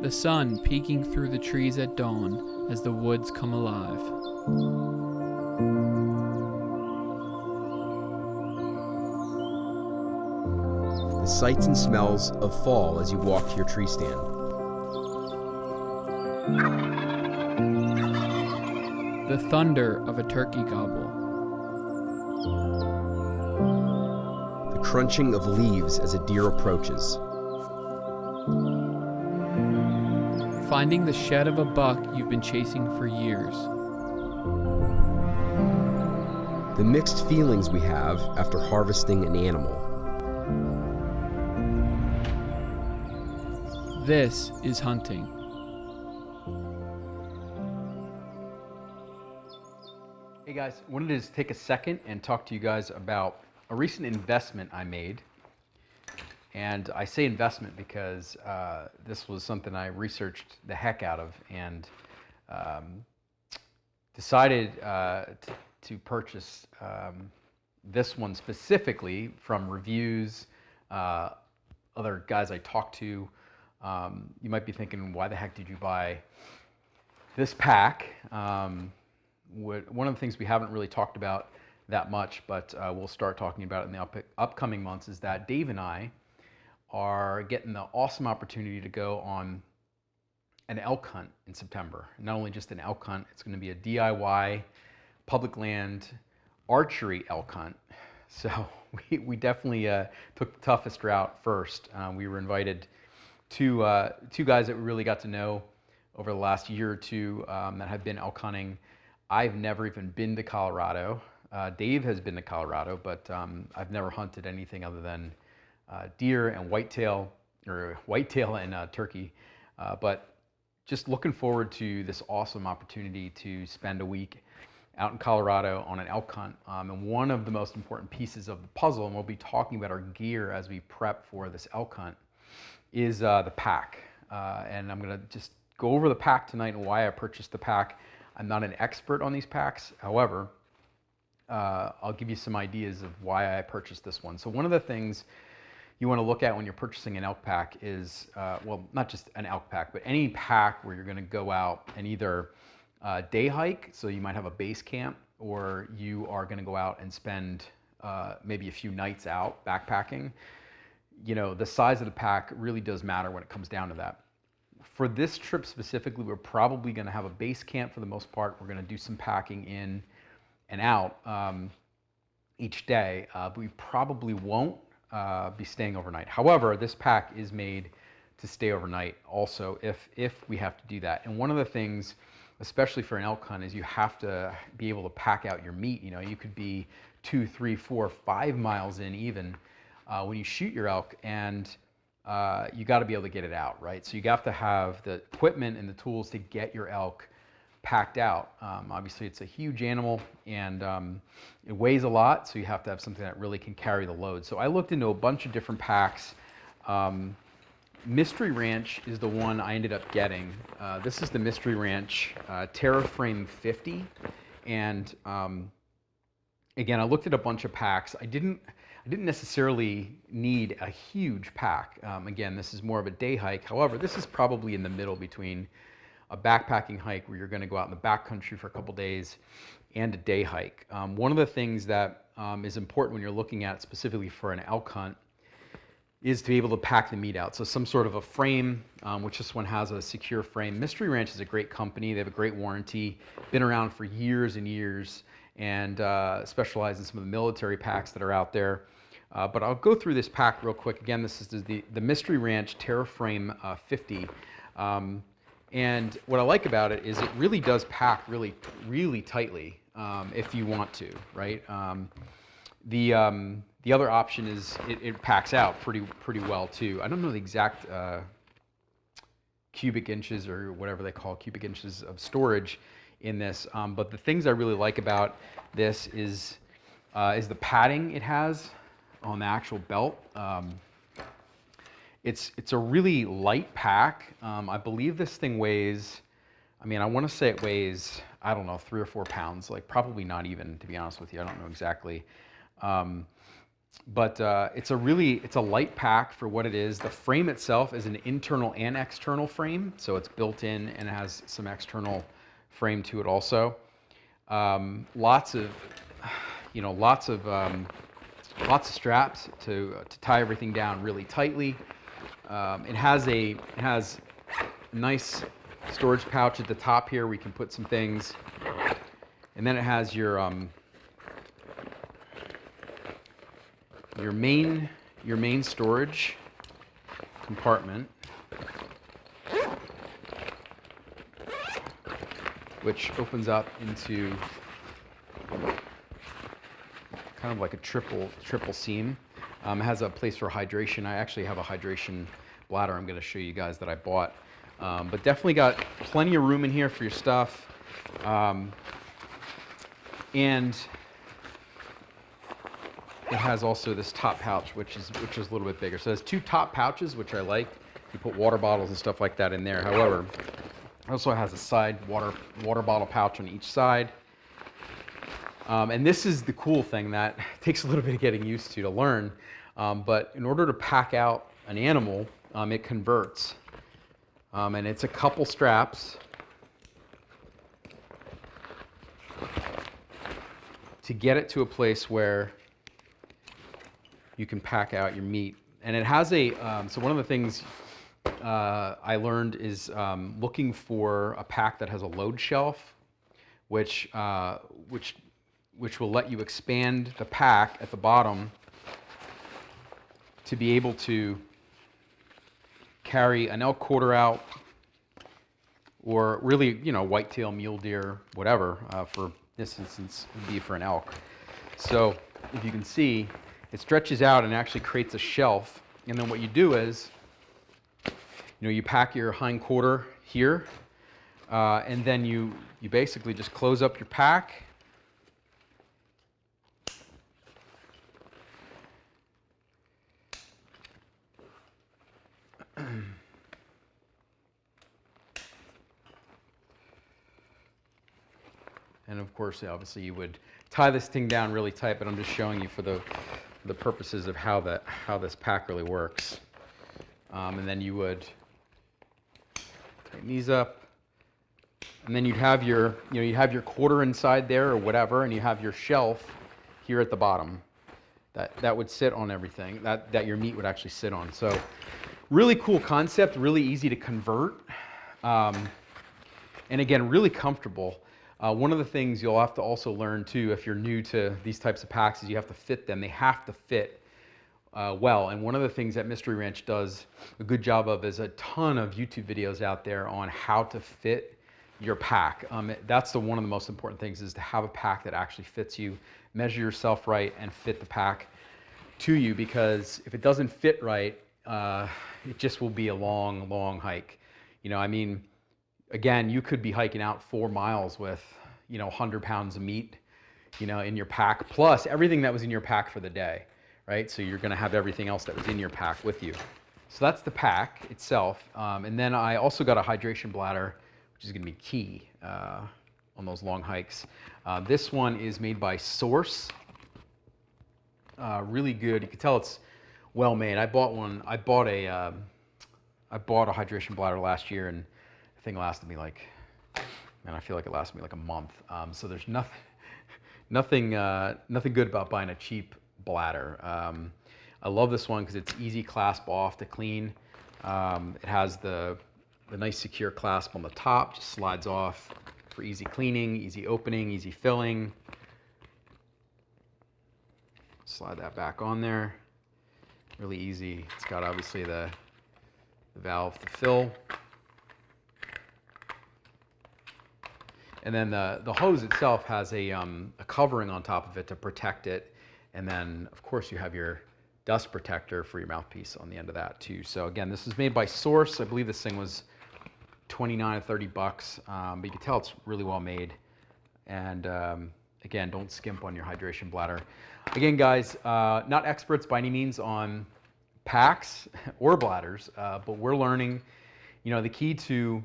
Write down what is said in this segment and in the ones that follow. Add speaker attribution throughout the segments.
Speaker 1: The sun peeking through the trees at dawn as the woods come alive.
Speaker 2: The sights and smells of fall as you walk to your tree stand.
Speaker 1: The thunder of a turkey gobble.
Speaker 2: The crunching of leaves as a deer approaches.
Speaker 1: Finding the shed of a buck you've been chasing for years.
Speaker 2: The mixed feelings we have after harvesting an animal.
Speaker 1: This is hunting.
Speaker 3: Hey guys, wanted to just take a second and talk to you guys about a recent investment I made. And I say investment because this was something I researched the heck out of and decided to purchase this one specifically from reviews, other guys I talked to. You might be thinking, why the heck did you buy this pack? One of the things we haven't really talked about that much, but we'll start talking about it in the upcoming months, is that Dave and I are getting the awesome opportunity to go on an elk hunt in September. Not only just an elk hunt, it's going to be a DIY public land archery elk hunt. So we definitely took the toughest route first. We were invited two guys that we really got to know over the last year or two that have been elk hunting. I've never even been to Colorado. Dave has been to Colorado, but I've never hunted anything other than deer and whitetail and turkey. But just looking forward to this awesome opportunity to spend a week out in Colorado on an elk hunt. And one of the most important pieces of the puzzle, and we'll be talking about our gear as we prep for this elk hunt, is the pack. And I'm gonna just go over the pack tonight and why I purchased the pack. I'm not an expert on these packs. However, I'll give you some ideas of why I purchased this one. So one of the things you want to look at when you're purchasing an elk pack is, well, not just an elk pack, but any pack where you're going to go out and either day hike, so you might have a base camp, or you are going to go out and spend maybe a few nights out backpacking. You know, the size of the pack really does matter when it comes down to that. For this trip specifically, we're probably going to have a base camp for the most part. We're going to do some packing in and out each day, but we probably won't be staying overnight. However, this pack is made to stay overnight also if we have to do that. And one of the things, especially for an elk hunt, is you have to be able to pack out your meat. You know, you could be 2, 3, 4, 5 miles in even when you shoot your elk, and you got to be able to get it out, right? So you have to have the equipment and the tools to get your elk packed out. Obviously, it's a huge animal and it weighs a lot, so you have to have something that really can carry the load. So I looked into a bunch of different packs. Mystery Ranch is the one I ended up getting. This is the Mystery Ranch Terraframe 50, and again, I looked at a bunch of packs. I didn't necessarily need a huge pack. Again, this is more of a day hike. However, this is probably in the middle between a backpacking hike where you're going to go out in the backcountry for a couple days and a day hike. One of the things that is important when you're looking at specifically for an elk hunt is to be able to pack the meat out. So some sort of a frame, which this one has a secure frame. Mystery Ranch is a great company. They have a great warranty, been around for years and years, and specialize in some of the military packs that are out there. But I'll go through this pack real quick. Again, this is the Mystery Ranch Terraframe 50. And what I like about it is it really does pack really, really tightly if you want to, right? The other option is it packs out pretty well too. I don't know the exact cubic inches or whatever they call cubic inches of storage in this, but the things I really like about this is the padding it has on the actual belt. It's a really light pack. I believe this thing weighs, I want to say it weighs, I don't know, 3 or 4 pounds, like probably not even, to be honest with you. I don't know exactly. But it's a light pack for what it is. The frame itself is an internal and external frame, so it's built in and has some external frame to it also. Lots of straps to tie everything down really tightly. It has a nice storage pouch at the top here where you can put some things, and then it has your main storage compartment, which opens up into kind of like a triple seam. It has a place for hydration. I actually have a hydration bladder I'm going to show you guys that I bought. But definitely got plenty of room in here for your stuff. And it has also this top pouch, which is a little bit bigger. So it has two top pouches, which I like. You put water bottles and stuff like that in there. However, it also has a side water bottle pouch on each side. And this is the cool thing that takes a little bit of getting used to learn. But in order to pack out an animal, it converts. And it's a couple straps to get it to a place where you can pack out your meat. And it has so one of the things I learned is looking for a pack that has a load shelf, which will let you expand the pack at the bottom to be able to carry an elk quarter out, or really, whitetail, mule deer, whatever. For this instance, would be for an elk. So if you can see, it stretches out and actually creates a shelf. And then what you do is, you pack your hind quarter here, and then you basically just close up your pack. And of course, obviously, you would tie this thing down really tight, but I'm just showing you for the purposes of how this pack really works. And then you would tighten these up, and then you'd have your quarter inside there or whatever, and you have your shelf here at the bottom that would sit on everything that your meat would actually sit on. So really cool concept, really easy to convert, and again, really comfortable. One of the things you'll have to also learn too, if you're new to these types of packs, is you have to fit them. They have to fit well. And one of the things that Mystery Ranch does a good job of is a ton of YouTube videos out there on how to fit your pack. That's one of the most important things, is to have a pack that actually fits you, measure yourself right, and fit the pack to you. Because if it doesn't fit right, it just will be a long, long hike. Again, you could be hiking out 4 miles with, 100 pounds of meat, in your pack, plus everything that was in your pack for the day, right? So you're going to have everything else that was in your pack with you. So that's the pack itself. And then I also got a hydration bladder, which is going to be key on those long hikes. This one is made by Source. Really good. You can tell it's well made. I bought a hydration bladder last year, and the thing lasted me I feel like it lasted me like a month. So there's nothing good about buying a cheap bladder. I love this one because it's easy clasp off to clean. It has the nice secure clasp on the top, just slides off for easy cleaning, easy opening, easy filling. Slide that back on there. Really easy. It's got obviously the valve to fill. And then the hose itself has a covering on top of it to protect it. And then, of course, you have your dust protector for your mouthpiece on the end of that, too. So, again, this is made by Source. I believe this thing was $29 or $30. But you can tell it's really well made. And, again, don't skimp on your hydration bladder. Again, guys, not experts by any means on packs or bladders, but we're learning. The key to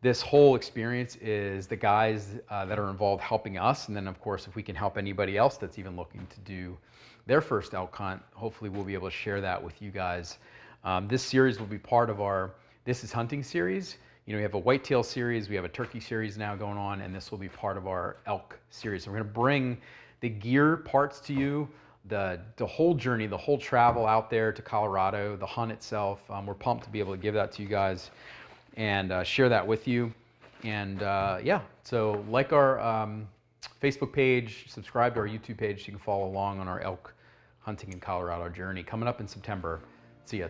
Speaker 3: this whole experience is the guys that are involved helping us, and then of course if we can help anybody else that's even looking to do their first elk hunt. Hopefully we'll be able to share that with you guys. This series will be part of our This is Hunting series. You know, we have a whitetail series, we have a turkey series now going on, and this will be part of our elk series. So we're gonna bring the gear parts to you, the whole journey, the whole travel out there to Colorado, the hunt itself. We're pumped to be able to give that to you guys and share that with you. And yeah, so like our Facebook page, subscribe to our YouTube page so you can follow along on our elk hunting in Colorado journey coming up in September. See ya.